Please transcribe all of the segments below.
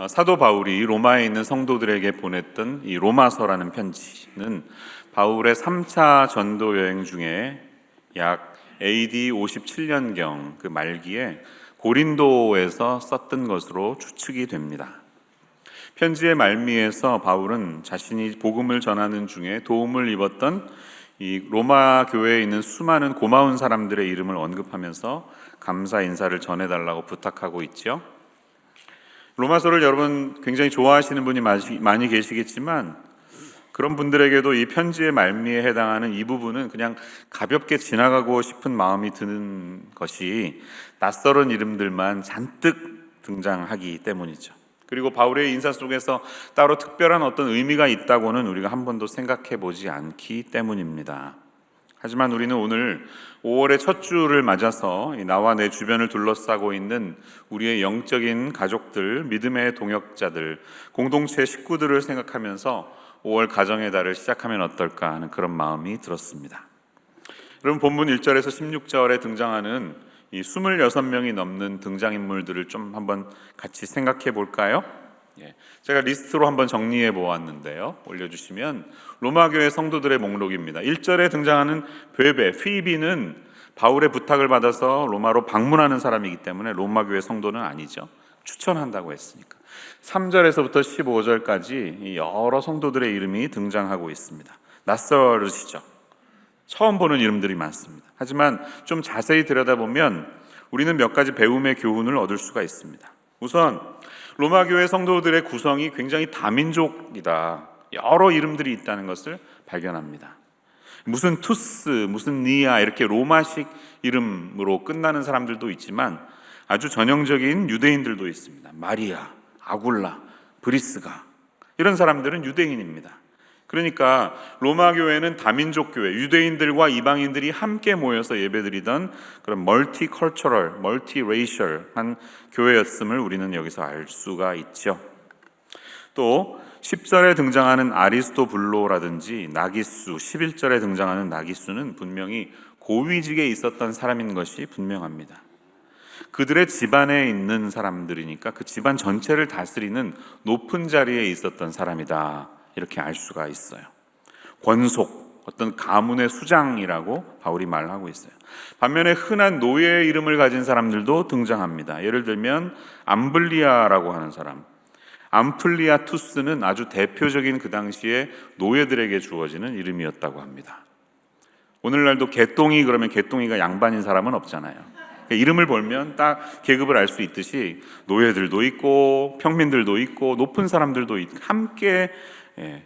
사도 바울이 로마에 있는 성도들에게 보냈던 이 로마서라는 편지는 바울의 3차 전도 여행 중에 약 AD 57년경 그 말기에 고린도에서 썼던 것으로 추측이 됩니다. 편지의 말미에서 바울은 자신이 복음을 전하는 중에 도움을 입었던 이 로마 교회에 있는 수많은 고마운 사람들의 이름을 언급하면서 감사 인사를 전해달라고 부탁하고 있죠. 로마서를 여러분 굉장히 좋아하시는 분이 많이 계시겠지만 그런 분들에게도 이 편지의 말미에 해당하는 이 부분은 그냥 가볍게 지나가고 싶은 마음이 드는 것이 낯설은 이름들만 잔뜩 등장하기 때문이죠. 그리고 바울의 인사 속에서 따로 특별한 어떤 의미가 있다고는 우리가 한 번도 생각해 보지 않기 때문입니다. 하지만 우리는 오늘 5월의 첫 주를 맞아서 나와 내 주변을 둘러싸고 있는 우리의 영적인 가족들, 믿음의 동역자들, 공동체 식구들을 생각하면서 5월 가정의 달을 시작하면 어떨까 하는 그런 마음이 들었습니다. 여러분, 본문 1절에서 16절에 등장하는 이 26명이 넘는 등장인물들을 좀 한번 같이 생각해 볼까요? 제가 리스트로 한번 정리해 보았는데요. 올려주시면 로마교회 성도들의 목록입니다. 1절에 등장하는 베베, 피비는 바울의 부탁을 받아서 로마로 방문하는 사람이기 때문에 로마교회 성도는 아니죠. 추천한다고 했으니까. 3절에서부터 15절까지 여러 성도들의 이름이 등장하고 있습니다. 낯설으시죠? 처음 보는 이름들이 많습니다. 하지만 좀 자세히 들여다보면 우리는 몇 가지 배움의 교훈을 얻을 수가 있습니다. 우선 로마교회 성도들의 구성이 굉장히 다민족이다. 여러 이름들이 있다는 것을 발견합니다. 무슨 투스, 무슨 니아 이렇게 로마식 이름으로 끝나는 사람들도 있지만 아주 전형적인 유대인들도 있습니다. 마리아, 아굴라, 브리스가 이런 사람들은 유대인입니다. 그러니까 로마 교회는 다민족 교회, 유대인들과 이방인들이 함께 모여서 예배드리던 그런 멀티컬처럴, 멀티레이셜한 교회였음을 우리는 여기서 알 수가 있죠. 또 10절에 등장하는 아리스토블로라든지 나기수, 11절에 등장하는 나기수는 분명히 고위직에 있었던 사람인 것이 분명합니다. 그들의 집안에 있는 사람들이니까 그 집안 전체를 다스리는 높은 자리에 있었던 사람이다, 이렇게 알 수가 있어요. 권속, 어떤 가문의 수장이라고 바울이 말하고 있어요. 반면에 흔한 노예의 이름을 가진 사람들도 등장합니다. 예를 들면 암블리아라고 하는 사람, 암플리아투스는 아주 대표적인 그 당시에 노예들에게 주어지는 이름이었다고 합니다. 오늘날도 개똥이 그러면 개똥이가 양반인 사람은 없잖아요. 이름을 보면 딱 계급을 알 수 있듯이 노예들도 있고 평민들도 있고 높은 사람들도 있고 함께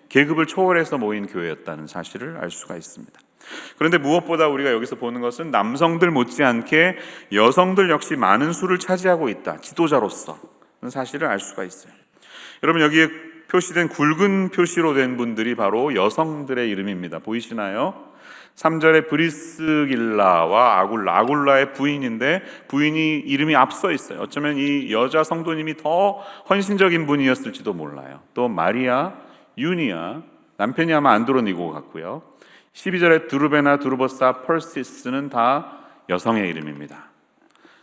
계급을 초월해서 모인 교회였다는 사실을 알 수가 있습니다. 그런데 무엇보다 우리가 여기서 보는 것은 남성들 못지않게 여성들 역시 많은 수를 차지하고 있다, 지도자로서 사실을 알 수가 있어요. 여러분, 여기에 표시된 굵은 표시로 된 분들이 바로 여성들의 이름입니다. 보이시나요? 3절에 브리스길라와 아굴라의 부인인데 부인이 이름이 앞서 있어요. 어쩌면 이 여자 성도님이 더 헌신적인 분이었을지도 몰라요. 또 마리아, 유니아, 남편이 아마 안드로니고 같고요. 12절에 드루베나, 드루보사, 펄시스는 다 여성의 이름입니다.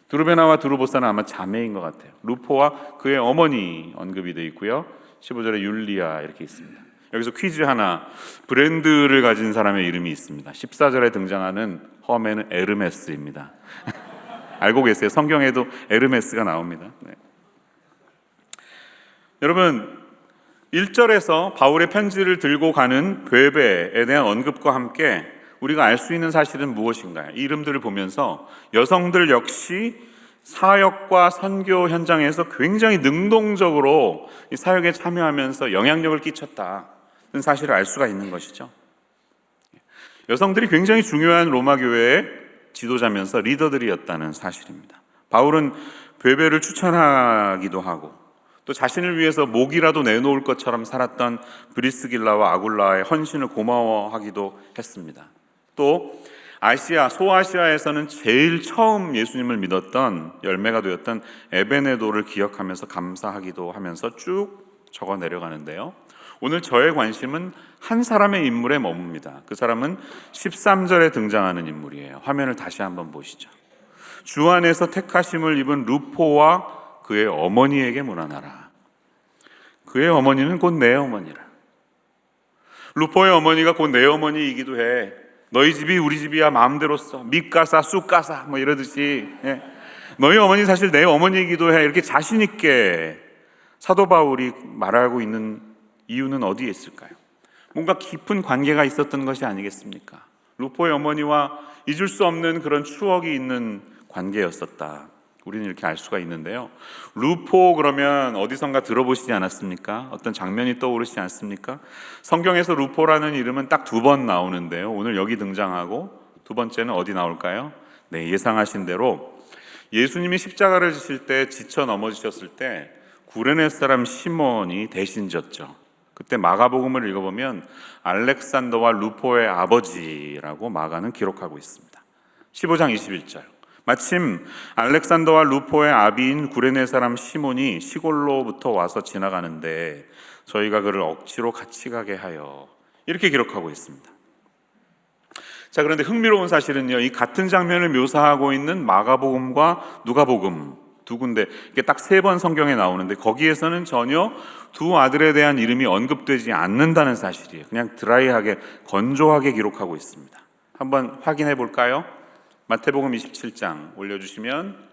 드루베나와 드루보사는 아마 자매인 것 같아요. 루포와 그의 어머니 언급이 되어 있고요. 15절에 율리아 이렇게 있습니다. 여기서 퀴즈 하나, 브랜드를 가진 사람의 이름이 있습니다. 14절에 등장하는 험에는 에르메스입니다. 알고 계세요? 성경에도 에르메스가 나옵니다. 네. 여러분, 1절에서 바울의 편지를 들고 가는 베베에 대한 언급과 함께 우리가 알 수 있는 사실은 무엇인가요? 이 이름들을 보면서 여성들 역시 사역과 선교 현장에서 굉장히 능동적으로 이 사역에 참여하면서 영향력을 끼쳤다는 사실을 알 수가 있는 것이죠. 여성들이 굉장히 중요한 로마 교회의 지도자면서 리더들이었다는 사실입니다. 바울은 베베를 추천하기도 하고 또 자신을 위해서 목이라도 내놓을 것처럼 살았던 브리스길라와 아굴라의 헌신을 고마워하기도 했습니다. 또 아시아, 소아시아에서는 제일 처음 예수님을 믿었던 열매가 되었던 에베네도를 기억하면서 감사하기도 하면서 쭉 적어 내려가는데요. 오늘 저의 관심은 한 사람의 인물에 머뭅니다. 그 사람은 13절에 등장하는 인물이에요. 화면을 다시 한번 보시죠. 주 안에서 택하심을 입은 루포와 그의 어머니에게 문안하라. 그의 어머니는 곧 내 어머니라. 루포의 어머니가 곧 내 어머니이기도 해. 너희 집이 우리 집이야 마음대로 써. 밑가사 쑥가사 뭐 이러듯이 너희 어머니 사실 내 어머니이기도 해. 이렇게 자신 있게 사도 바울이 말하고 있는 이유는 어디에 있을까요? 뭔가 깊은 관계가 있었던 것이 아니겠습니까? 루포의 어머니와 잊을 수 없는 그런 추억이 있는 관계였었다. 우리는 이렇게 알 수가 있는데요. 루포 그러면 어디선가 들어보시지 않았습니까? 어떤 장면이 떠오르시지 않습니까? 성경에서 루포라는 이름은 딱 2번 나오는데요. 오늘 여기 등장하고 두 번째는 어디 나올까요? 네, 예상하신 대로 예수님이 십자가를 지실 때 지쳐 넘어지셨을 때 구레네 사람 시몬이 대신 졌죠. 그때 마가복음을 읽어보면 알렉산더와 루포의 아버지라고 마가는 기록하고 있습니다. 15장 21절. 마침 알렉산더와 루포의 아비인 구레네 사람 시몬이 시골로부터 와서 지나가는데 저희가 그를 억지로 같이 가게 하여, 이렇게 기록하고 있습니다. 자, 그런데 흥미로운 사실은요, 이 같은 장면을 묘사하고 있는 마가복음과 누가복음 두 군데, 이게 딱 3번 성경에 나오는데 거기에서는 전혀 두 아들에 대한 이름이 언급되지 않는다는 사실이에요. 그냥 드라이하게, 건조하게 기록하고 있습니다. 한번 확인해 볼까요? 마태복음 27장 올려주시면,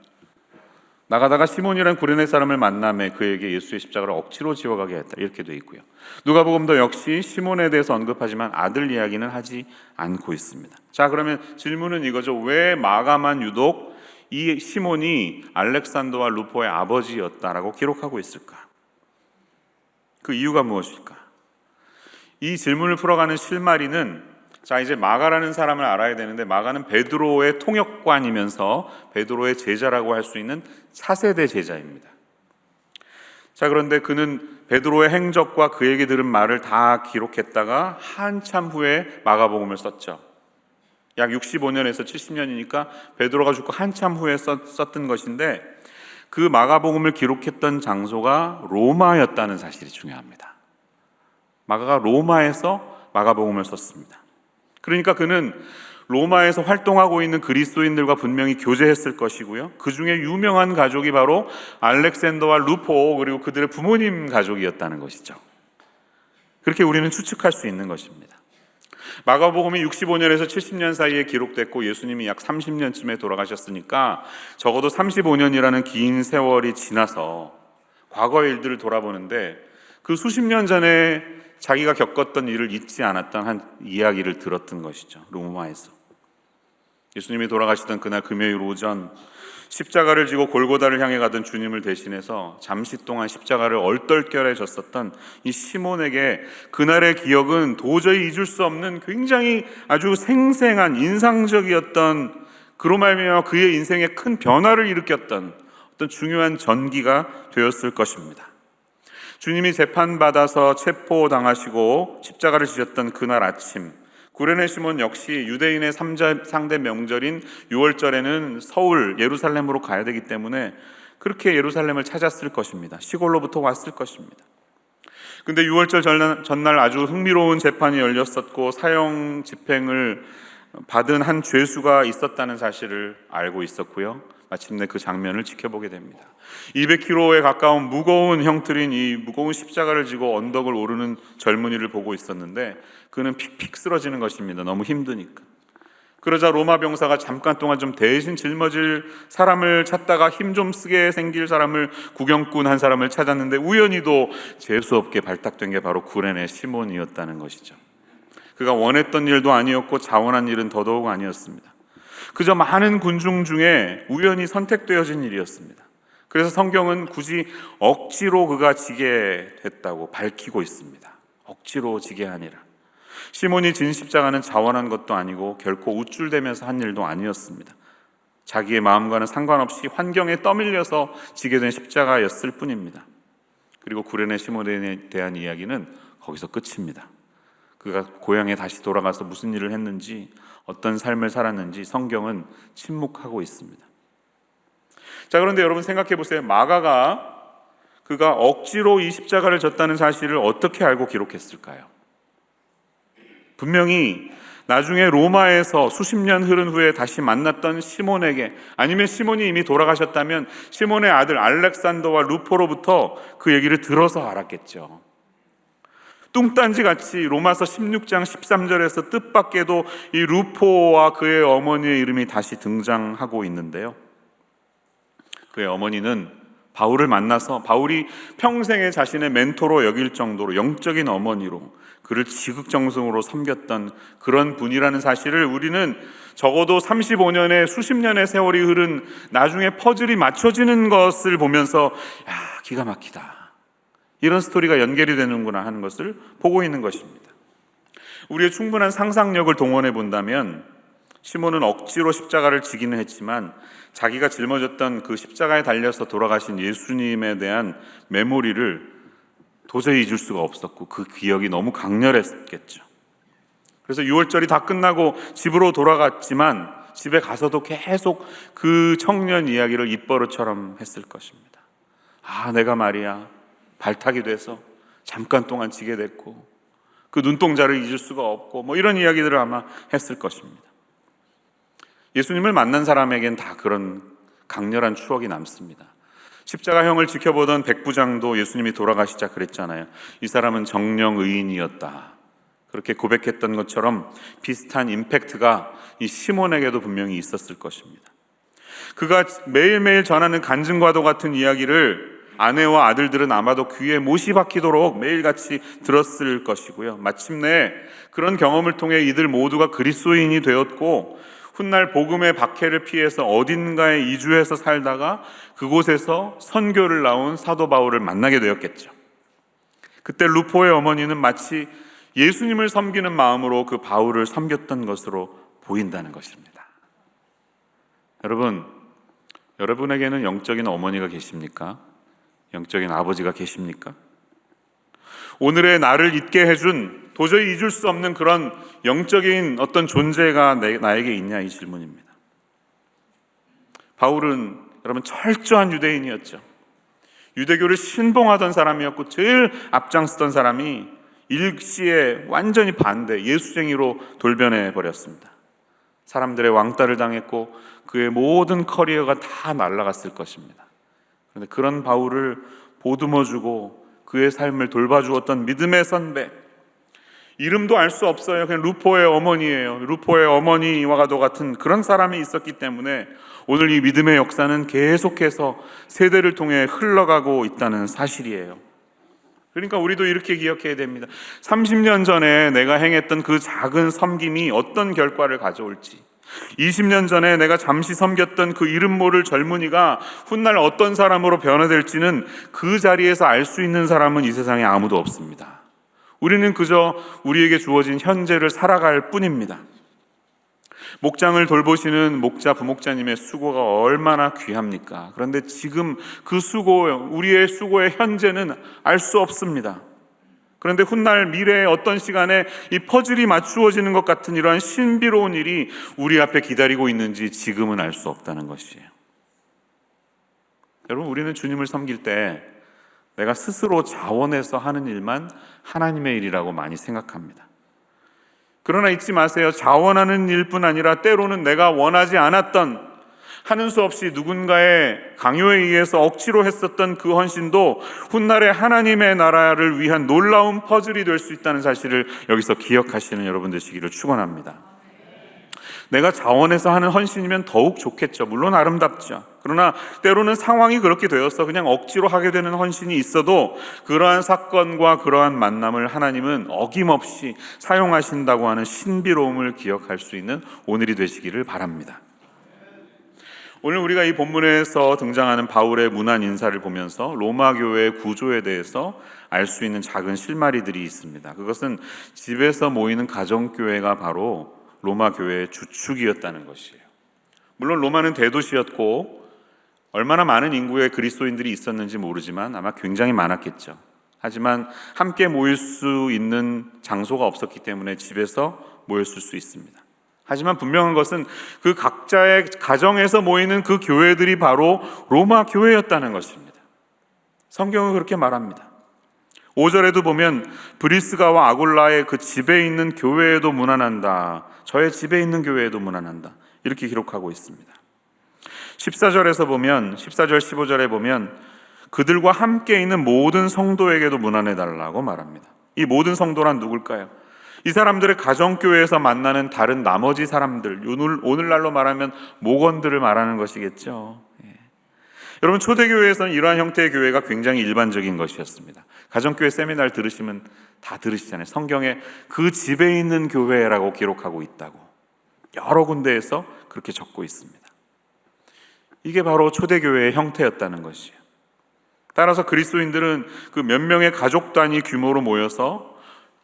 나가다가 시몬이란 구레네 사람을 만나매 그에게 예수의 십자가를 억지로 지워가게 했다, 이렇게 돼 있고요. 누가복음도 역시 시몬에 대해서 언급하지만 아들 이야기는 하지 않고 있습니다. 자, 그러면 질문은 이거죠. 왜 마가만 유독 이 시몬이 알렉산더와 루포의 아버지였다라고 기록하고 있을까? 그 이유가 무엇일까? 이 질문을 풀어가는 실마리는, 자, 이제 마가라는 사람을 알아야 되는데, 마가는 베드로의 통역관이면서 베드로의 제자라고 할 수 있는 차세대 제자입니다. 자, 그런데 그는 베드로의 행적과 그에게 들은 말을 다 기록했다가 한참 후에 마가복음을 썼죠. 약 65년에서 70년이니까 베드로가 죽고 한참 후에 썼던 것인데, 그 마가복음을 기록했던 장소가 로마였다는 사실이 중요합니다. 마가가 로마에서 마가복음을 썼습니다. 그러니까 그는 로마에서 활동하고 있는 그리스도인들과 분명히 교제했을 것이고요. 그 중에 유명한 가족이 바로 알렉산더와 루포, 그리고 그들의 부모님 가족이었다는 것이죠. 그렇게 우리는 추측할 수 있는 것입니다. 마가복음이 65년에서 70년 사이에 기록됐고 예수님이 약 30년쯤에 돌아가셨으니까 적어도 35년이라는 긴 세월이 지나서 과거의 일들을 돌아보는데, 그 수십 년 전에 자기가 겪었던 일을 잊지 않았던 한 이야기를 들었던 것이죠. 로마에서 예수님이 돌아가시던 그날 금요일 오전, 십자가를 지고 골고다를 향해 가던 주님을 대신해서 잠시 동안 십자가를 얼떨결에 졌었던 이 시몬에게 그날의 기억은 도저히 잊을 수 없는 굉장히 아주 생생한 인상적이었던, 그로 말미암아 그의 인생에 큰 변화를 일으켰던 어떤 중요한 전기가 되었을 것입니다. 주님이 재판받아서 체포당하시고 십자가를 지셨던 그날 아침, 구레네 시몬 역시 유대인의 3대 명절인 6월절에는 서울 예루살렘으로 가야 되기 때문에 그렇게 예루살렘을 찾았을 것입니다. 시골로부터 왔을 것입니다. 근데 6월절 전날 아주 흥미로운 재판이 열렸었고 사형 집행을 받은 한 죄수가 있었다는 사실을 알고 있었고요. 마침내 그 장면을 지켜보게 됩니다. 200kg에 가까운 무거운 형틀인 이 무거운 십자가를 지고 언덕을 오르는 젊은이를 보고 있었는데 그는 픽픽 쓰러지는 것입니다. 너무 힘드니까. 그러자 로마 병사가 잠깐 동안 좀 대신 짊어질 사람을 찾다가 힘 좀 쓰게 생길 사람을, 구경꾼 한 사람을 찾았는데 우연히도 재수없게 발탁된 게 바로 구레네 시몬이었다는 것이죠. 그가 원했던 일도 아니었고 자원한 일은 더더욱 아니었습니다. 그저 많은 군중 중에 우연히 선택되어진 일이었습니다. 그래서 성경은 굳이 억지로 그가 지게 됐다고 밝히고 있습니다. 억지로 지게 하니라. 시몬이 진 십자가는 자원한 것도 아니고 결코 우쭐대면서 한 일도 아니었습니다. 자기의 마음과는 상관없이 환경에 떠밀려서 지게 된 십자가였을 뿐입니다. 그리고 구레네 시몬에 대한 이야기는 거기서 끝입니다. 그가 고향에 다시 돌아가서 무슨 일을 했는지, 어떤 삶을 살았는지 성경은 침묵하고 있습니다. 자, 그런데 여러분 생각해 보세요. 마가가 그가 억지로 이 십자가를 졌다는 사실을 어떻게 알고 기록했을까요? 분명히 나중에 로마에서 수십 년 흐른 후에 다시 만났던 시몬에게, 아니면 시몬이 이미 돌아가셨다면 시몬의 아들 알렉산더와 루포로부터 그 얘기를 들어서 알았겠죠. 뚱딴지같이 로마서 16장 13절에서 뜻밖에도 이 루포와 그의 어머니의 이름이 다시 등장하고 있는데요, 그의 어머니는 바울을 만나서 바울이 평생에 자신의 멘토로 여길 정도로 영적인 어머니로 그를 지극정성으로 섬겼던 그런 분이라는 사실을 우리는 적어도 35년의 수십 년의 세월이 흐른 나중에 퍼즐이 맞춰지는 것을 보면서 기가 막히다, 이런 스토리가 연결이 되는구나 하는 것을 보고 있는 것입니다. 우리의 충분한 상상력을 동원해 본다면 시몬은 억지로 십자가를 지기는 했지만 자기가 짊어졌던 그 십자가에 달려서 돌아가신 예수님에 대한 메모리를 도저히 잊을 수가 없었고 그 기억이 너무 강렬했겠죠. 그래서 6월절이 다 끝나고 집으로 돌아갔지만 집에 가서도 계속 그 청년 이야기를 입버릇처럼 했을 것입니다. 내가 말이야 발탁이 돼서 잠깐 동안 지게 됐고 그 눈동자를 잊을 수가 없고 이런 이야기들을 아마 했을 것입니다. 예수님을 만난 사람에겐 다 그런 강렬한 추억이 남습니다. 십자가형을 지켜보던 백부장도 예수님이 돌아가시자 그랬잖아요. 이 사람은 정령 의인이었다, 그렇게 고백했던 것처럼 비슷한 임팩트가 이 시몬에게도 분명히 있었을 것입니다. 그가 매일매일 전하는 간증과도 같은 이야기를 아내와 아들들은 아마도 귀에 못이 박히도록 매일같이 들었을 것이고요, 마침내 그런 경험을 통해 이들 모두가 그리스도인이 되었고 훗날 복음의 박해를 피해서 어딘가에 이주해서 살다가 그곳에서 선교를 나온 사도 바울을 만나게 되었겠죠. 그때 루포의 어머니는 마치 예수님을 섬기는 마음으로 그 바울을 섬겼던 것으로 보인다는 것입니다. 여러분, 여러분에게는 영적인 어머니가 계십니까? 영적인 아버지가 계십니까? 오늘의 나를 잊게 해준, 도저히 잊을 수 없는 그런 영적인 어떤 존재가 나에게 있냐, 이 질문입니다. 바울은 여러분 철저한 유대인이었죠. 유대교를 신봉하던 사람이었고 제일 앞장서던 사람이 일시에 완전히 반대, 예수쟁이로 돌변해 버렸습니다. 사람들의 왕따를 당했고 그의 모든 커리어가 다 날아갔을 것입니다. 그런데 그런 바울을 보듬어주고 그의 삶을 돌봐주었던 믿음의 선배, 이름도 알 수 없어요. 그냥 루포의 어머니예요. 루포의 어머니와도 같은 그런 사람이 있었기 때문에 오늘 이 믿음의 역사는 계속해서 세대를 통해 흘러가고 있다는 사실이에요. 그러니까 우리도 이렇게 기억해야 됩니다. 30년 전에 내가 행했던 그 작은 섬김이 어떤 결과를 가져올지, 20년 전에 내가 잠시 섬겼던 그 이름 모를 젊은이가 훗날 어떤 사람으로 변화될지는 그 자리에서 알 수 있는 사람은 이 세상에 아무도 없습니다. 우리는 그저 우리에게 주어진 현재를 살아갈 뿐입니다. 목장을 돌보시는 목자, 부목자님의 수고가 얼마나 귀합니까? 그런데 지금 그 수고, 우리의 수고의 현재는 알 수 없습니다. 그런데 훗날 미래의 어떤 시간에 이 퍼즐이 맞추어지는 것 같은 이러한 신비로운 일이 우리 앞에 기다리고 있는지 지금은 알 수 없다는 것이에요. 여러분, 우리는 주님을 섬길 때 내가 스스로 자원해서 하는 일만 하나님의 일이라고 많이 생각합니다. 그러나 잊지 마세요. 자원하는 일뿐 아니라 때로는 내가 원하지 않았던, 하는 수 없이 누군가의 강요에 의해서 억지로 했었던 그 헌신도 훗날의 하나님의 나라를 위한 놀라운 퍼즐이 될 수 있다는 사실을 여기서 기억하시는 여러분 되시기를 축원합니다. 내가 자원해서 하는 헌신이면 더욱 좋겠죠. 물론 아름답죠. 그러나 때로는 상황이 그렇게 되어서 그냥 억지로 하게 되는 헌신이 있어도 그러한 사건과 그러한 만남을 하나님은 어김없이 사용하신다고 하는 신비로움을 기억할 수 있는 오늘이 되시기를 바랍니다. 오늘 우리가 이 본문에서 등장하는 바울의 문안 인사를 보면서 로마 교회의 구조에 대해서 알 수 있는 작은 실마리들이 있습니다. 그것은 집에서 모이는 가정교회가 바로 로마 교회의 주축이었다는 것이에요. 물론 로마는 대도시였고 얼마나 많은 인구의 그리스도인들이 있었는지 모르지만 아마 굉장히 많았겠죠. 하지만 함께 모일 수 있는 장소가 없었기 때문에 집에서 모였을 수 있습니다. 하지만 분명한 것은 그 각자의 가정에서 모이는 그 교회들이 바로 로마 교회였다는 것입니다. 성경은 그렇게 말합니다. 5절에도 보면 브리스가와 아굴라의 그 집에 있는 교회에도 문안한다. 저의 집에 있는 교회에도 문안한다. 이렇게 기록하고 있습니다. 14절에서 보면 14절 15절에 보면 그들과 함께 있는 모든 성도에게도 문안해달라고 말합니다. 이 모든 성도란 누굴까요? 이 사람들의 가정교회에서 만나는 다른 나머지 사람들, 오늘날로 말하면 목원들을 말하는 것이겠죠. 여러분, 초대교회에서는 이러한 형태의 교회가 굉장히 일반적인 것이었습니다. 가정교회 세미나를 들으시면 다 들으시잖아요. 성경에 그 집에 있는 교회라고 기록하고 있다고 여러 군데에서 그렇게 적고 있습니다. 이게 바로 초대교회의 형태였다는 것이에요. 따라서 그리스도인들은 그 몇 명의 가족 단위 규모로 모여서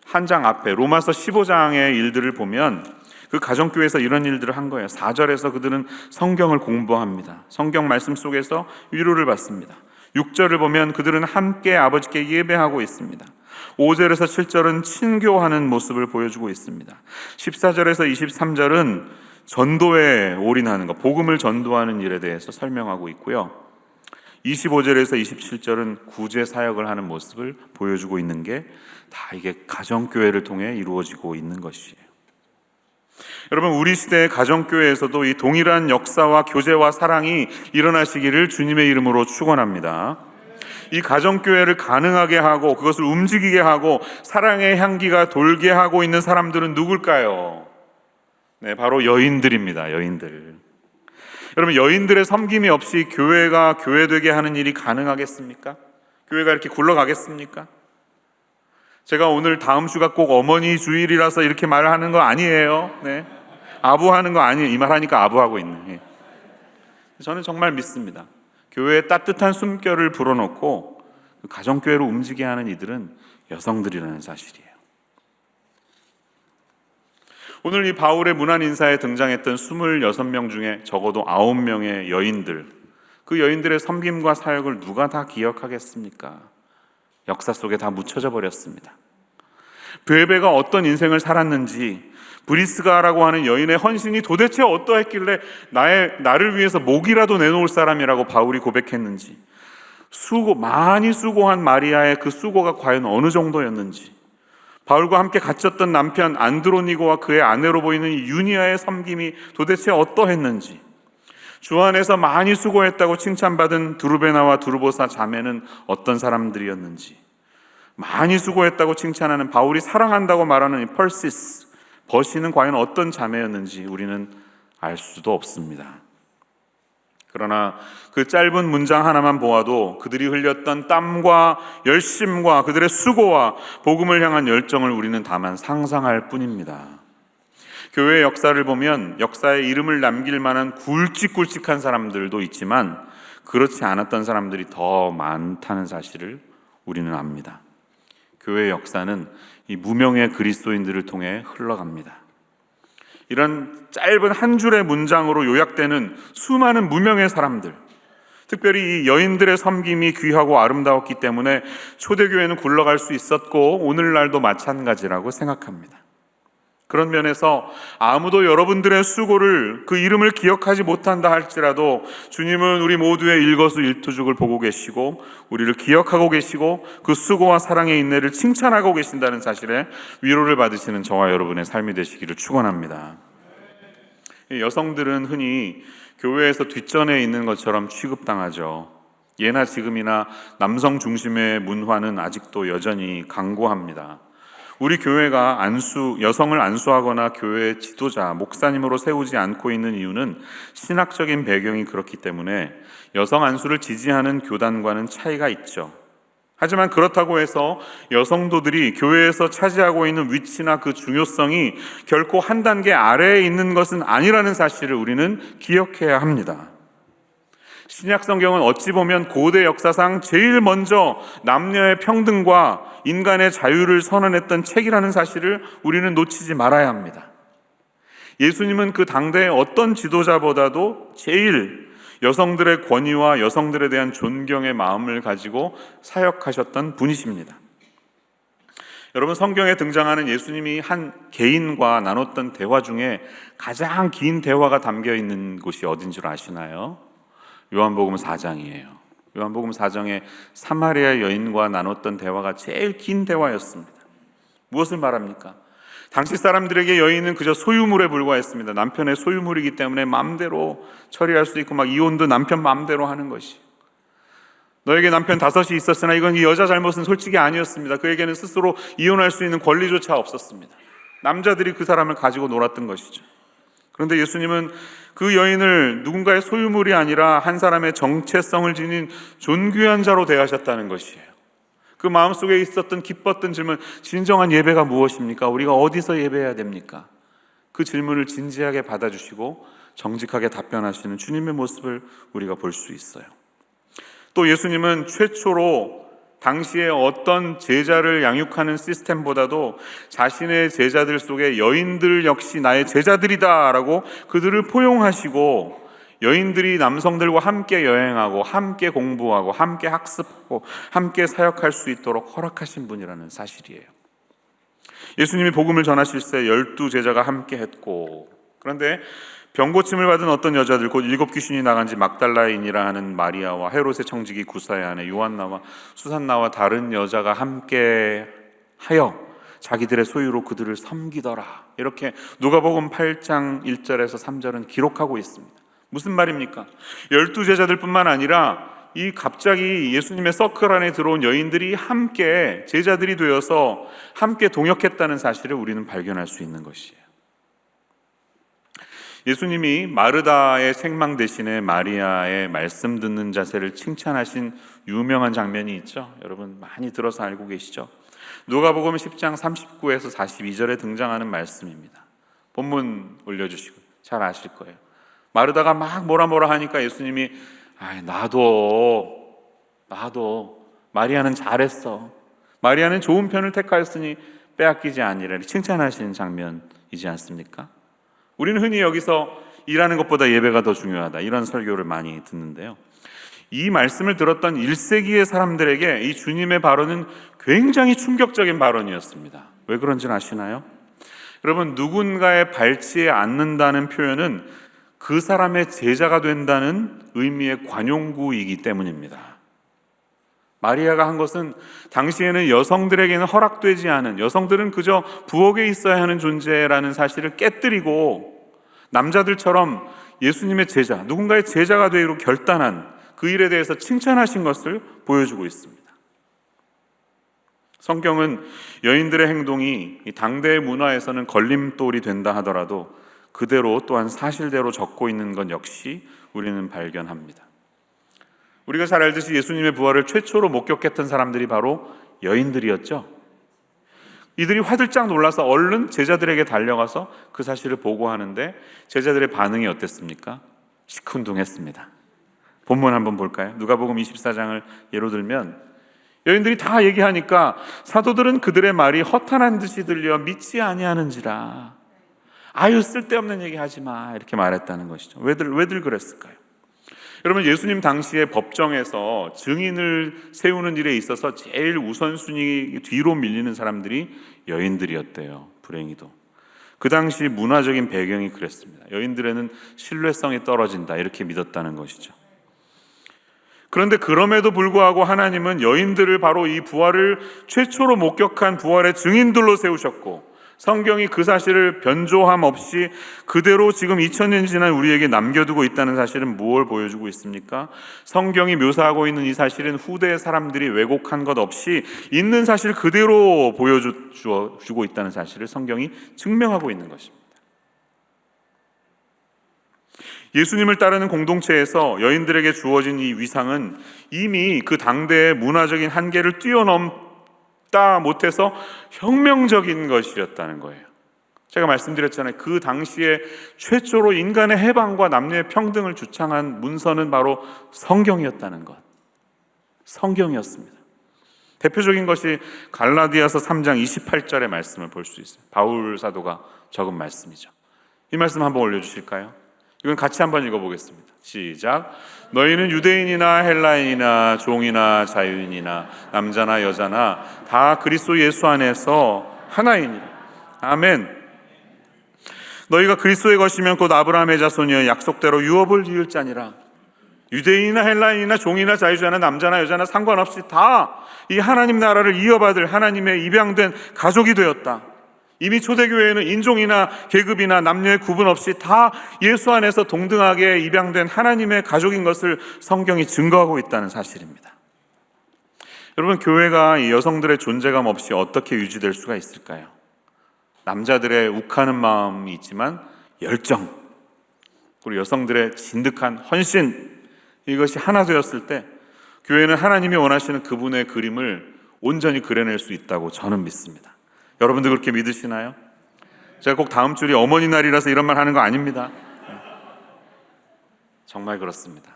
한 장 앞에 로마서 15장의 일들을 보면 그 가정교회에서 이런 일들을 한 거예요. 4절에서 그들은 성경을 공부합니다. 성경 말씀 속에서 위로를 받습니다. 6절을 보면 그들은 함께 아버지께 예배하고 있습니다. 5절에서 7절은 친교하는 모습을 보여주고 있습니다. 14절에서 23절은 전도에 올인하는 것, 복음을 전도하는 일에 대해서 설명하고 있고요. 25절에서 27절은 구제 사역을 하는 모습을 보여주고 있는 게 다 이게 가정교회를 통해 이루어지고 있는 것이에요. 여러분, 우리 시대의 가정교회에서도 이 동일한 역사와 교제와 사랑이 일어나시기를 주님의 이름으로 축원합니다. 이 가정교회를 가능하게 하고 그것을 움직이게 하고 사랑의 향기가 돌게 하고 있는 사람들은 누굴까요? 네, 바로 여인들입니다. 여인들. 여러분, 여인들의 섬김이 없이 교회가 교회되게 하는 일이 가능하겠습니까? 교회가 이렇게 굴러가겠습니까? 제가 오늘 다음 주가 꼭 어머니 주일이라서 이렇게 말을 하는 거 아니에요. 네. 아부하는 거 아니에요. 이 말 하니까 아부하고 있네. 저는 정말 믿습니다. 교회에 따뜻한 숨결을 불어넣고 가정교회로 움직이게 하는 이들은 여성들이라는 사실이에요. 오늘 이 바울의 문안 인사에 등장했던 26명 중에 적어도 9명의 여인들, 그 여인들의 섬김과 사역을 누가 다 기억하겠습니까? 역사 속에 다 묻혀져 버렸습니다. 베베가 어떤 인생을 살았는지, 브리스가라고 하는 여인의 헌신이 도대체 어떠했길래 나를 위해서 목이라도 내놓을 사람이라고 바울이 고백했는지, 많이 수고한 마리아의 그 수고가 과연 어느 정도였는지, 바울과 함께 갇혔던 남편 안드로니고와 그의 아내로 보이는 유니아의 섬김이 도대체 어떠했는지, 주 안에서 많이 수고했다고 칭찬받은 두루베나와 두루보사 자매는 어떤 사람들이었는지, 많이 수고했다고 칭찬하는 바울이 사랑한다고 말하는 이 펄시스, 버시는 과연 어떤 자매였는지 우리는 알 수도 없습니다. 그러나 그 짧은 문장 하나만 보아도 그들이 흘렸던 땀과 열심과 그들의 수고와 복음을 향한 열정을 우리는 다만 상상할 뿐입니다. 교회의 역사를 보면 역사에 이름을 남길 만한 굵직굵직한 사람들도 있지만 그렇지 않았던 사람들이 더 많다는 사실을 우리는 압니다. 교회의 역사는 이 무명의 그리스도인들을 통해 흘러갑니다. 이런 짧은 한 줄의 문장으로 요약되는 수많은 무명의 사람들, 특별히 이 여인들의 섬김이 귀하고 아름다웠기 때문에 초대교회는 굴러갈 수 있었고 오늘날도 마찬가지라고 생각합니다. 그런 면에서 아무도 여러분들의 수고를, 그 이름을 기억하지 못한다 할지라도 주님은 우리 모두의 일거수일투족을 보고 계시고 우리를 기억하고 계시고 그 수고와 사랑의 인내를 칭찬하고 계신다는 사실에 위로를 받으시는 저와 여러분의 삶이 되시기를 축원합니다. 여성들은 흔히 교회에서 뒷전에 있는 것처럼 취급당하죠. 예나 지금이나 남성 중심의 문화는 아직도 여전히 강고합니다. 우리 교회가 여성을 안수하거나 교회의 지도자, 목사님으로 세우지 않고 있는 이유는 신학적인 배경이 그렇기 때문에 여성 안수를 지지하는 교단과는 차이가 있죠. 하지만 그렇다고 해서 여성도들이 교회에서 차지하고 있는 위치나 그 중요성이 결코 한 단계 아래에 있는 것은 아니라는 사실을 우리는 기억해야 합니다. 신약 성경은 어찌 보면 고대 역사상 제일 먼저 남녀의 평등과 인간의 자유를 선언했던 책이라는 사실을 우리는 놓치지 말아야 합니다. 예수님은 그 당대의 어떤 지도자보다도 제일 여성들의 권위와 여성들에 대한 존경의 마음을 가지고 사역하셨던 분이십니다. 여러분, 성경에 등장하는 예수님이 한 개인과 나눴던 대화 중에 가장 긴 대화가 담겨 있는 곳이 어딘 줄 아시나요? 요한복음 4장이에요. 요한복음 4장에 사마리아 여인과 나눴던 대화가 제일 긴 대화였습니다. 무엇을 말합니까? 당시 사람들에게 여인은 그저 소유물에 불과했습니다. 남편의 소유물이기 때문에 마음대로 처리할 수 있고 막 이혼도 남편 마음대로 하는 것이. 너에게 남편 5이 있었으나 이건 이 여자 잘못은 솔직히 아니었습니다. 그에게는 스스로 이혼할 수 있는 권리조차 없었습니다. 남자들이 그 사람을 가지고 놀았던 것이죠. 그런데 예수님은 그 여인을 누군가의 소유물이 아니라 한 사람의 정체성을 지닌 존귀한 자로 대하셨다는 것이에요. 그 마음속에 있었던 기뻤던 질문, 진정한 예배가 무엇입니까? 우리가 어디서 예배해야 됩니까? 그 질문을 진지하게 받아주시고 정직하게 답변하시는 주님의 모습을 우리가 볼 수 있어요. 또 예수님은 최초로 당시에 어떤 제자를 양육하는 시스템보다도 자신의 제자들 속에 여인들 역시 나의 제자들이다 라고 그들을 포용하시고, 여인들이 남성들과 함께 여행하고 함께 공부하고 함께 학습하고 함께 사역할 수 있도록 허락하신 분이라는 사실이에요. 예수님이 복음을 전하실 때 12제자가 함께 했고, 그런데 병고침을 받은 어떤 여자들, 곧 7 귀신이 나간 지 막달라인이라 하는 마리아와 헤롯의 청지기 구사의 아내 요한나와 수산나와 다른 여자가 함께 하여 자기들의 소유로 그들을 섬기더라, 이렇게 누가복음 8장 1절에서 3절은 기록하고 있습니다. 무슨 말입니까? 12제자들 뿐만 아니라 이 갑자기 예수님의 서클 안에 들어온 여인들이 함께 제자들이 되어서 함께 동역했다는 사실을 우리는 발견할 수 있는 것이에요. 예수님이 마르다의 생망 대신에 마리아의 말씀 듣는 자세를 칭찬하신 유명한 장면이 있죠. 여러분 많이 들어서 알고 계시죠? 누가복음 10장 39에서 42절에 등장하는 말씀입니다. 본문 올려주시고 잘 아실 거예요. 마르다가 막 뭐라 하니까 예수님이 나도 마리아는 잘했어, 마리아는 좋은 편을 택하였으니 빼앗기지 아니라 칭찬하시는 장면이지 않습니까? 우리는 흔히 여기서 일하는 것보다 예배가 더 중요하다, 이런 설교를 많이 듣는데요, 이 말씀을 들었던 1세기의 사람들에게 이 주님의 발언은 굉장히 충격적인 발언이었습니다. 왜 그런지는 아시나요? 여러분, 누군가의 발치에 앉는다는 표현은 그 사람의 제자가 된다는 의미의 관용구이기 때문입니다. 마리아가 한 것은 당시에는 여성들에게는 허락되지 않은, 여성들은 그저 부엌에 있어야 하는 존재라는 사실을 깨뜨리고 남자들처럼 예수님의 제자, 누군가의 제자가 되기로 결단한 그 일에 대해서 칭찬하신 것을 보여주고 있습니다. 성경은 여인들의 행동이 당대의 문화에서는 걸림돌이 된다 하더라도 그대로 또한 사실대로 적고 있는 것 역시 우리는 발견합니다. 우리가 잘 알듯이 예수님의 부활을 최초로 목격했던 사람들이 바로 여인들이었죠. 이들이 화들짝 놀라서 얼른 제자들에게 달려가서 그 사실을 보고하는데 제자들의 반응이 어땠습니까? 시큰둥했습니다. 본문 한번 볼까요? 누가복음 24장을 예로 들면 여인들이 다 얘기하니까 사도들은 그들의 말이 허탄한 듯이 들려 믿지 아니하는지라, 아유 쓸데없는 얘기 하지 마, 이렇게 말했다는 것이죠. 왜들 그랬을까요? 여러분, 예수님 당시에 법정에서 증인을 세우는 일에 있어서 제일 우선순위 뒤로 밀리는 사람들이 여인들이었대요. 불행히도 그 당시 문화적인 배경이 그랬습니다. 여인들에는 신뢰성이 떨어진다, 이렇게 믿었다는 것이죠. 그런데 그럼에도 불구하고 하나님은 여인들을 바로 이 부활을 최초로 목격한 부활의 증인들로 세우셨고, 성경이 그 사실을 변조함 없이 그대로 지금 2000년 지난 우리에게 남겨두고 있다는 사실은 무엇을 보여주고 있습니까? 성경이 묘사하고 있는 이 사실은 후대의 사람들이 왜곡한 것 없이 있는 사실 그대로 보여주고 있다는 사실을 성경이 증명하고 있는 것입니다. 예수님을 따르는 공동체에서 여인들에게 주어진 이 위상은 이미 그 당대의 문화적인 한계를 뛰어넘다 못해서 혁명적인 것이었다는 거예요. 제가 말씀드렸잖아요. 그 당시에 최초로 인간의 해방과 남녀의 평등을 주창한 문서는 바로 성경이었다는 것. 성경이었습니다. 대표적인 것이 갈라디아서 3장 28절의 말씀을 볼 수 있어요. 바울 사도가 적은 말씀이죠. 이 말씀 한번 올려주실까요? 이건 같이 한번 읽어보겠습니다. 시작. 너희는 유대인이나 헬라인이나 종이나 자유인이나 남자나 여자나 다 그리스도 예수 안에서 하나이니라. 아멘. 너희가 그리스도의 것이면 곧 아브라함의 자손이여 약속대로 유업을 이을 자니라. 유대인이나 헬라인이나 종이나 자유주의나 남자나 여자나 상관없이 다 이 하나님 나라를 이어받을 하나님의 입양된 가족이 되었다. 이미 초대교회에는 인종이나 계급이나 남녀의 구분 없이 다 예수 안에서 동등하게 입양된 하나님의 가족인 것을 성경이 증거하고 있다는 사실입니다. 여러분, 교회가 이 여성들의 존재감 없이 어떻게 유지될 수가 있을까요? 남자들의 욱하는 마음이 있지만 열정, 그리고 여성들의 진득한 헌신, 이것이 하나 되었을 때 교회는 하나님이 원하시는 그분의 그림을 온전히 그려낼 수 있다고 저는 믿습니다. 여러분도 그렇게 믿으시나요? 제가 꼭 다음 주이 어머니 날이라서 이런 말 하는 거 아닙니다. 정말 그렇습니다.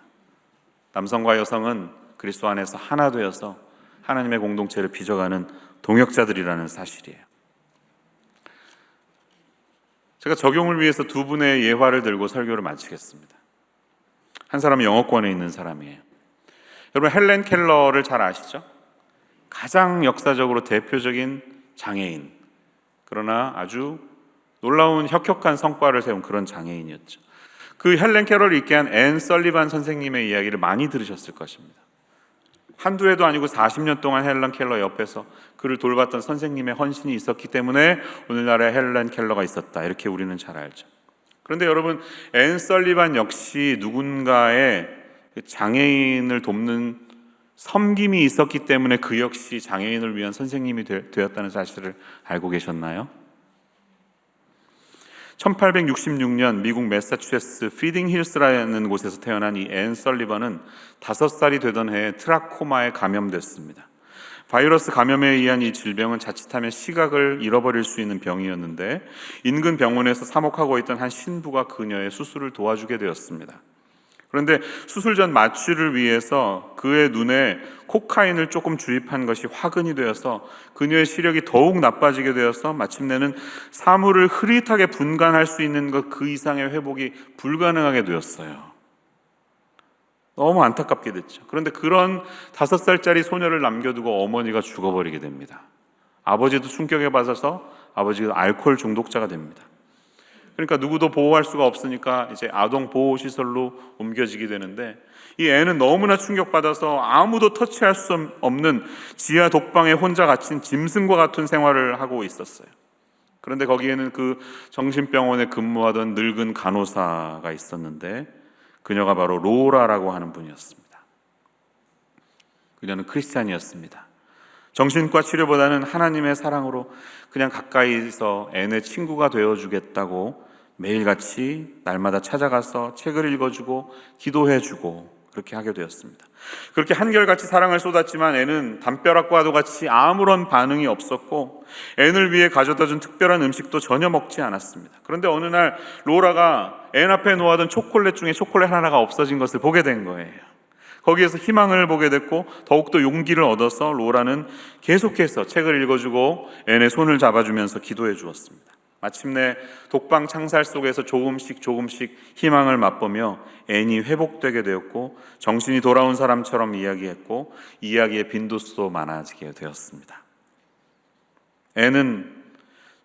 남성과 여성은 그리스도 안에서 하나 되어서 하나님의 공동체를 빚어가는 동역자들이라는 사실이에요. 제가 적용을 위해서 두 분의 예화를 들고 설교를 마치겠습니다. 한 사람은 영어권에 있는 사람이에요. 여러분, 헬렌 켈러를 잘 아시죠? 가장 역사적으로 대표적인 장애인, 그러나 아주 놀라운 혁혁한 성과를 세운 그런 장애인이었죠. 그 헬렌 켈러를 있게 한 앤 설리반 선생님의 이야기를 많이 들으셨을 것입니다. 한두 해도 아니고 40년 동안 헬렌 켈러 옆에서 그를 돌봤던 선생님의 헌신이 있었기 때문에 오늘날의 헬렌 켈러가 있었다, 이렇게 우리는 잘 알죠. 그런데 여러분, 앤 설리반 역시 누군가의 장애인을 돕는 섬김이 있었기 때문에 그 역시 장애인을 위한 선생님이 되었다는 사실을 알고 계셨나요? 1866년 미국 매사추세츠 피딩 힐스라는 곳에서 태어난 이 앤 설리반은 5살이 되던 해에 트라코마에 감염됐습니다. 바이러스 감염에 의한 이 질병은 자칫하면 시각을 잃어버릴 수 있는 병이었는데, 인근 병원에서 사목하고 있던 한 신부가 그녀의 수술을 도와주게 되었습니다. 그런데 수술 전 마취를 위해서 그의 눈에 코카인을 조금 주입한 것이 화근이 되어서 그녀의 시력이 더욱 나빠지게 되어서 마침내는 사물을 흐릿하게 분간할 수 있는 것 그 이상의 회복이 불가능하게 되었어요. 너무 안타깝게 됐죠. 그런데 그런 5살짜리 소녀를 남겨두고 어머니가 죽어버리게 됩니다. 아버지도 충격에 받아서 아버지가 알코올 중독자가 됩니다. 그러니까 누구도 보호할 수가 없으니까 이제 아동 보호시설로 옮겨지게 되는데, 이 애는 너무나 충격받아서 아무도 터치할 수 없는 지하 독방에 혼자 갇힌 짐승과 같은 생활을 하고 있었어요. 그런데 거기에는 그 정신병원에 근무하던 늙은 간호사가 있었는데, 그녀가 바로 로라라고 하는 분이었습니다. 그녀는 크리스찬이었습니다. 정신과 치료보다는 하나님의 사랑으로 그냥 가까이서 앤의 친구가 되어주겠다고 매일같이 날마다 찾아가서 책을 읽어주고 기도해주고 그렇게 하게 되었습니다. 그렇게 한결같이 사랑을 쏟았지만 앤은 담벼락과도 같이 아무런 반응이 없었고, 앤을 위해 가져다준 특별한 음식도 전혀 먹지 않았습니다. 그런데 어느 날 로라가 앤 앞에 놓아둔 초콜릿 중에 초콜릿 하나가 없어진 것을 보게 된 거예요. 거기에서 희망을 보게 됐고 더욱더 용기를 얻어서 로라는 계속해서 책을 읽어주고 앤의 손을 잡아주면서 기도해 주었습니다. 마침내 독방 창살 속에서 조금씩 희망을 맛보며 앤이 회복되게 되었고, 정신이 돌아온 사람처럼 이야기했고, 이야기의 빈도수도 많아지게 되었습니다. 앤은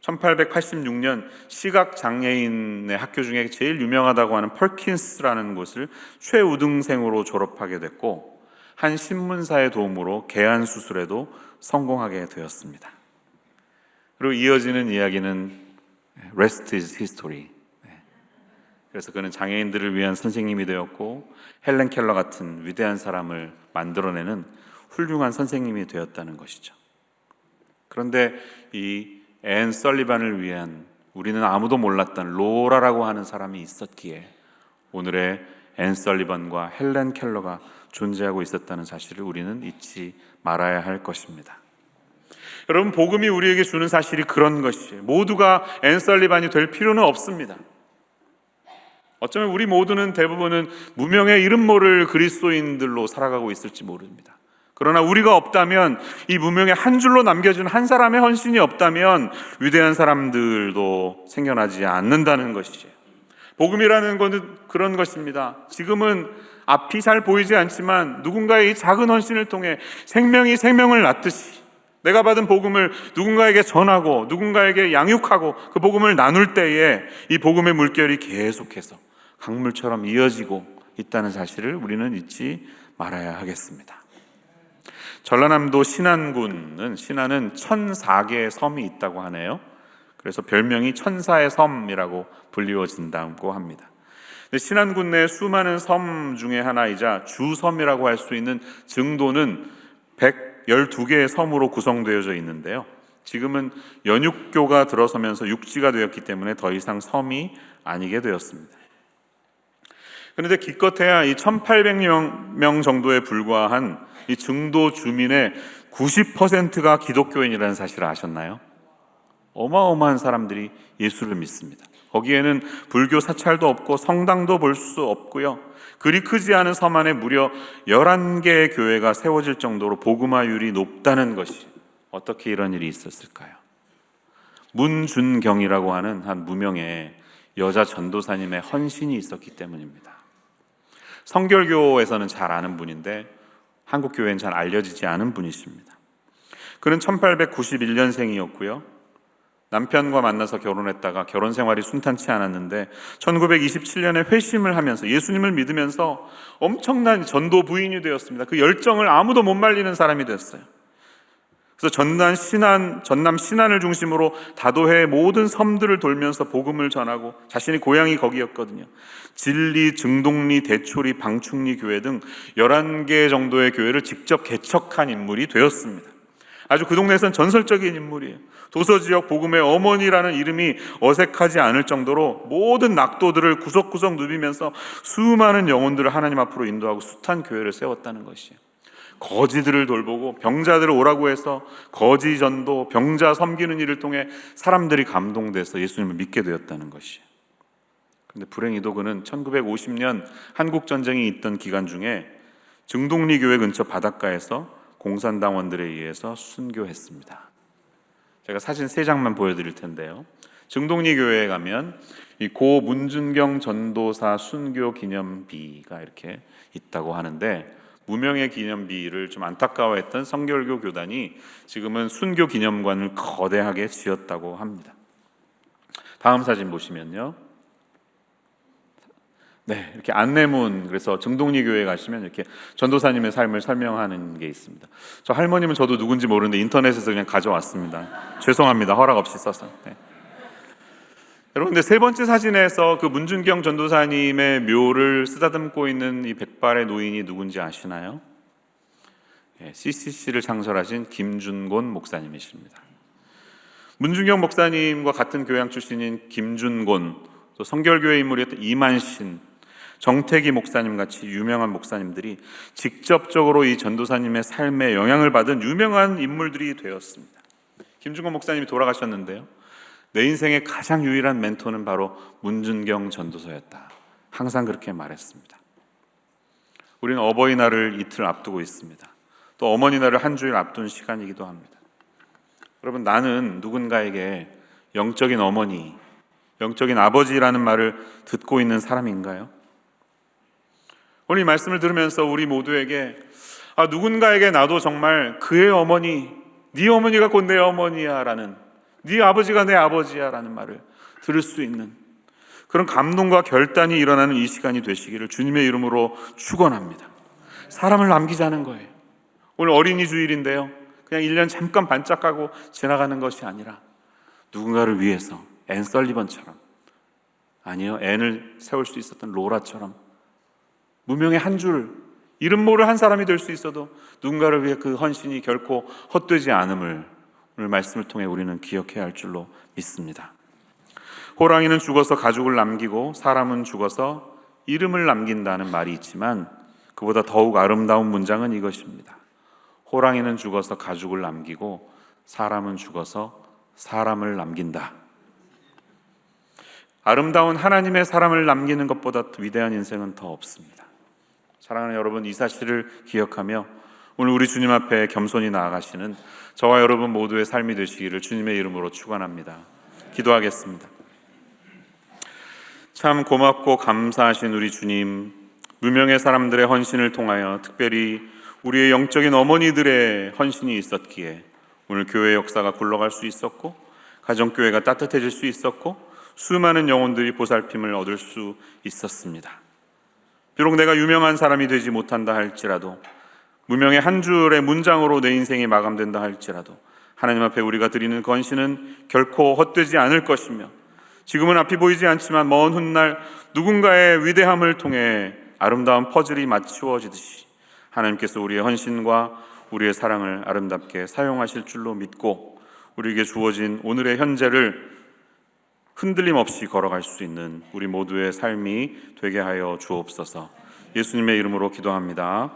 1886년 시각장애인의 학교 중에 제일 유명하다고 하는 펄킨스라는 곳을 최우등생으로 졸업하게 됐고, 한 신문사의 도움으로 개안 수술에도 성공하게 되었습니다. 그리고 이어지는 이야기는 Rest is history. 그래서 그는 장애인들을 위한 선생님이 되었고, 헬렌 켈러 같은 위대한 사람을 만들어내는 훌륭한 선생님이 되었다는 것이죠. 그런데 이 앤 설리반을 위한 우리는 아무도 몰랐던 로라라고 하는 사람이 있었기에 오늘의 앤 설리반과 헬렌 켈러가 존재하고 있었다는 사실을 우리는 잊지 말아야 할 것입니다. 여러분, 복음이 우리에게 주는 사실이 그런 것이에요. 모두가 앤 설리반이 될 필요는 없습니다. 어쩌면 우리 모두는 대부분은 무명의 이름 모를 그리스도인들로 살아가고 있을지 모릅니다. 그러나 우리가 없다면, 이 무명의 한 줄로 남겨진 한 사람의 헌신이 없다면 위대한 사람들도 생겨나지 않는다는 것이죠. 복음이라는 것은 그런 것입니다. 지금은 앞이 잘 보이지 않지만 누군가의 이 작은 헌신을 통해 생명이 생명을 낳듯이 내가 받은 복음을 누군가에게 전하고 누군가에게 양육하고 그 복음을 나눌 때에 이 복음의 물결이 계속해서 강물처럼 이어지고 있다는 사실을 우리는 잊지 말아야 하겠습니다. 전라남도 신안군은 1004개의 섬이 있다고 하네요. 그래서 별명이 천사의 섬이라고 불리워진다고 합니다. 신안군 내 수많은 섬 중에 하나이자 주섬이라고 할 수 있는 증도는 112개의 섬으로 구성되어져 있는데요. 지금은 연육교가 들어서면서 육지가 되었기 때문에 더 이상 섬이 아니게 되었습니다. 그런데 기껏해야 이 1800명 정도에 불과한 이 증도 주민의 90%가 기독교인이라는 사실을 아셨나요? 어마어마한 사람들이 예수를 믿습니다. 거기에는 불교 사찰도 없고 성당도 볼 수 없고요. 그리 크지 않은 섬 안에 무려 11개의 교회가 세워질 정도로 복음화율이 높다는 것이 어떻게 이런 일이 있었을까요? 문준경이라고 하는 한 무명의 여자 전도사님의 헌신이 있었기 때문입니다. 성결교에서는 잘 아는 분인데 한국 교회는 잘 알려지지 않은 분이십니다. 그는 1891년생이었고요. 남편과 만나서 결혼했다가 결혼 생활이 순탄치 않았는데 1927년에 회심을 하면서 예수님을 믿으면서 엄청난 전도 부인이 되었습니다. 그 열정을 아무도 못 말리는 사람이 됐어요. 그래서 전남 신안을 중심으로 다도해의 모든 섬들을 돌면서 복음을 전하고, 자신이 고향이 거기였거든요. 진리, 증동리, 대초리, 방충리 교회 등 11개 정도의 교회를 직접 개척한 인물이 되었습니다. 아주 그 동네에서는 전설적인 인물이에요. 도서지역 복음의 어머니라는 이름이 어색하지 않을 정도로 모든 낙도들을 구석구석 누비면서 수많은 영혼들을 하나님 앞으로 인도하고 숱한 교회를 세웠다는 것이에요. 거지들을 돌보고 병자들을 오라고 해서 거지 전도, 병자 섬기는 일을 통해 사람들이 감동돼서 예수님을 믿게 되었다는 것이에요. 그런데 불행히도 그는 1950년 한국전쟁이 있던 기간 중에 증동리 교회 근처 바닷가에서 공산당원들에 의해서 순교했습니다. 제가 사진 3장만 보여드릴 텐데요. 증동리 교회에 가면 이 고 문준경 전도사 순교 기념비가 이렇게 있다고 하는데, 무명의 기념비를 좀 안타까워했던 성결교 교단이 지금은 순교 기념관을 거대하게 지었다고 합니다. 다음 사진 보시면요. 네, 이렇게 안내문, 그래서 증동리 교회에 가시면 이렇게 전도사님의 삶을 설명하는 게 있습니다. 저 할머님은 저도 누군지 모르는데 인터넷에서 그냥 가져왔습니다. 죄송합니다. 허락 없이 써서. 네. 여러분, 근데 세 번째 사진에서 그 문준경 전도사님의 묘를 쓰다듬고 있는 이 백발의 노인이 누군지 아시나요? CCC를 창설하신 김준곤 목사님이십니다. 문준경 목사님과 같은 교양 출신인 김준곤, 또 성결교회 인물이었던 이만신, 정태기 목사님 같이 유명한 목사님들이 직접적으로 이 전도사님의 삶에 영향을 받은 유명한 인물들이 되었습니다. 김준곤 목사님이 돌아가셨는데요, 내 인생의 가장 유일한 멘토는 바로 문준경 전도사였다, 항상 그렇게 말했습니다. 우리는 어버이날을 이틀 앞두고 있습니다. 또 어머니날을 한 주일 앞둔 시간이기도 합니다. 여러분, 나는 누군가에게 영적인 어머니, 영적인 아버지라는 말을 듣고 있는 사람인가요? 오늘 이 말씀을 들으면서 우리 모두에게 누군가에게 나도 정말 그의 어머니, 네 어머니가 곧 내 어머니야 라는, 네 아버지가 내 아버지야 라는 말을 들을 수 있는 그런 감동과 결단이 일어나는 이 시간이 되시기를 주님의 이름으로 축원합니다. 사람을 남기자는 거예요. 오늘 어린이 주일인데요, 그냥 1년 잠깐 반짝하고 지나가는 것이 아니라 누군가를 위해서 앤 설리번처럼, 아니요, 앤을 세울 수 있었던 로라처럼 무명의 한 줄, 이름 모를 한 사람이 될 수 있어도 누군가를 위해 그 헌신이 결코 헛되지 않음을 오늘 말씀을 통해 우리는 기억해야 할 줄로 믿습니다. 호랑이는 죽어서 가죽을 남기고 사람은 죽어서 이름을 남긴다는 말이 있지만, 그보다 더욱 아름다운 문장은 이것입니다. 호랑이는 죽어서 가죽을 남기고 사람은 죽어서 사람을 남긴다. 아름다운 하나님의 사람을 남기는 것보다 위대한 인생은 더 없습니다. 사랑하는 여러분, 이 사실을 기억하며 오늘 우리 주님 앞에 겸손히 나아가시는 저와 여러분 모두의 삶이 되시기를 주님의 이름으로 축원합니다. 기도하겠습니다. 참 고맙고 감사하신 우리 주님, 무명의 사람들의 헌신을 통하여 특별히 우리의 영적인 어머니들의 헌신이 있었기에 오늘 교회 역사가 굴러갈 수 있었고, 가정교회가 따뜻해질 수 있었고, 수많은 영혼들이 보살핌을 얻을 수 있었습니다. 비록 내가 유명한 사람이 되지 못한다 할지라도, 무명의 한 줄의 문장으로 내 인생이 마감된다 할지라도 하나님 앞에 우리가 드리는 건신은 결코 헛되지 않을 것이며, 지금은 앞이 보이지 않지만 먼 훗날 누군가의 위대함을 통해 아름다운 퍼즐이 맞추어지듯이 하나님께서 우리의 헌신과 우리의 사랑을 아름답게 사용하실 줄로 믿고, 우리에게 주어진 오늘의 현재를 흔들림 없이 걸어갈 수 있는 우리 모두의 삶이 되게 하여 주옵소서. 예수님의 이름으로 기도합니다.